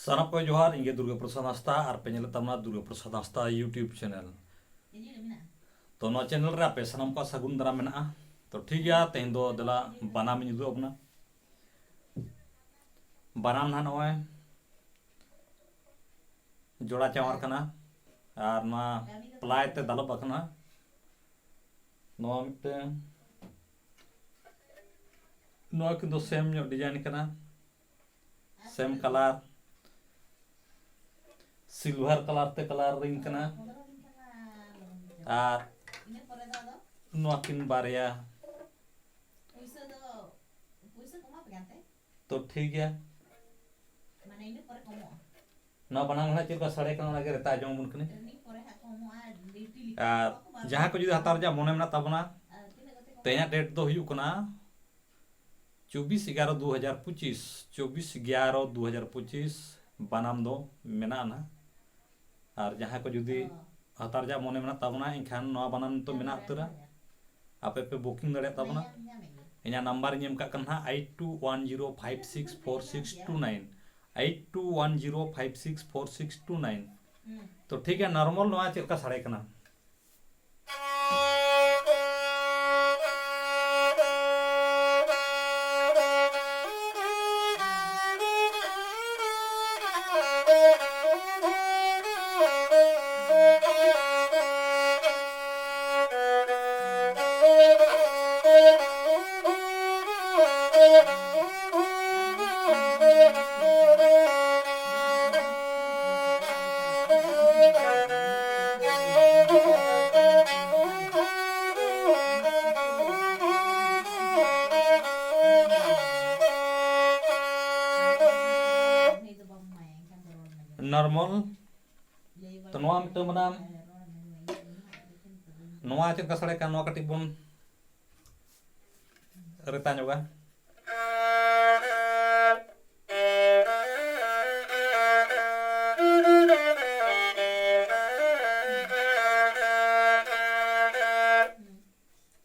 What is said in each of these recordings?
Sanap ko Johar, inge Durga Prasad Hasta, ar penyel tamna Durga Prasad Hasta YouTube channel. तो नौ channel रे आपे सनम को सगुन दरा मेना तो ठीक है तेन दो दला बनाम इन दो अपना बनाम ना नोए जोड़ा चावर कना और ना प्लाई ते दलो बकना नो मिते नो किंतु सेम जो डिजाइन कना सेम कलर सिल्वर कलर ते कलर रिंग कना और नोकिन बारिया तो ठीक है ना बनांग ना चिर का सड़े कना लगे रहता जो मुन कने जहां को जुदी हतार जा मोने में तबना तेया डेट दो हुयु कना 24/11/2025 24/11/2025 बनाम दो मेना ना और जहां को जुदी हतार जा मोने में तबना इनखान नवा बनाम तो मेना उतरा आपे पे बुकिंग दड़े तबना इना नंबर नियम का कन्हा 8210564629 8210564629 तो ठीक है नॉर्मल नवा चेक का सड़े कना नॉर्मल तो नवा मिट बनाम नवा चेक का सड़े का नवा कटिक बन रेता जोगा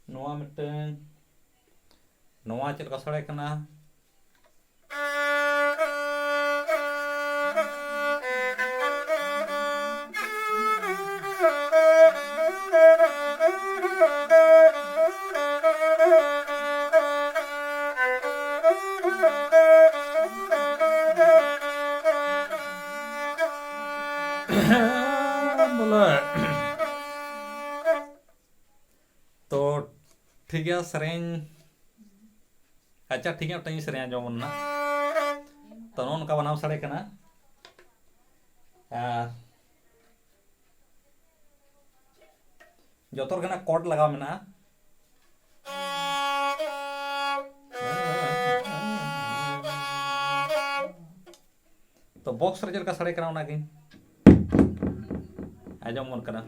नवा मिट नवा चेक का सड़े कना तो ठीक है सरें अच्छा ठीक है तई सरें जो ना तो नोन का बनाव सड़े कना जोतर कना कोड लगाव मेना तो बॉक्स रे का सड़े कना उना की आजम मन कना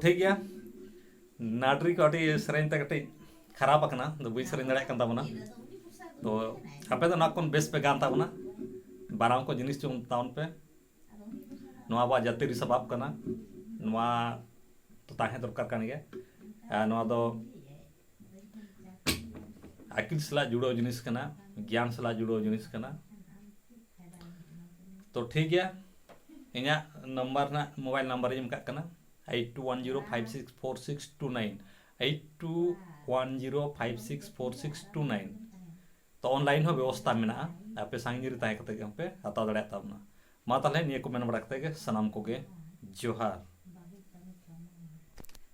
ठीक गया नाडरी को अटी सेरेंज ते कटी खराब अकना तो बुई सेरेंज दड़े कन ताबना तो आपे तो नाकोन बेस पे गान ताबना बाराम को जिनिस चुम ताउन पे नवा बा जाति रिसबाब कना नवा तो ताहे दरकार कान गया नवा दो आकिल सला जुड़ो जिनिस कना ज्ञान सला जुड़ो जिनिस कना तो ठीक गया इन्या नंबर ना मोबाइल नंबर इम का कना 8210564629 8210564629 तो ऑनलाइन हो व्यवस्था मेना आपे सांगिरी ताहे कते पे हता दड़े ताबना मा ताले निये को मेन बड़ा कते के सनाम को गे जोहार।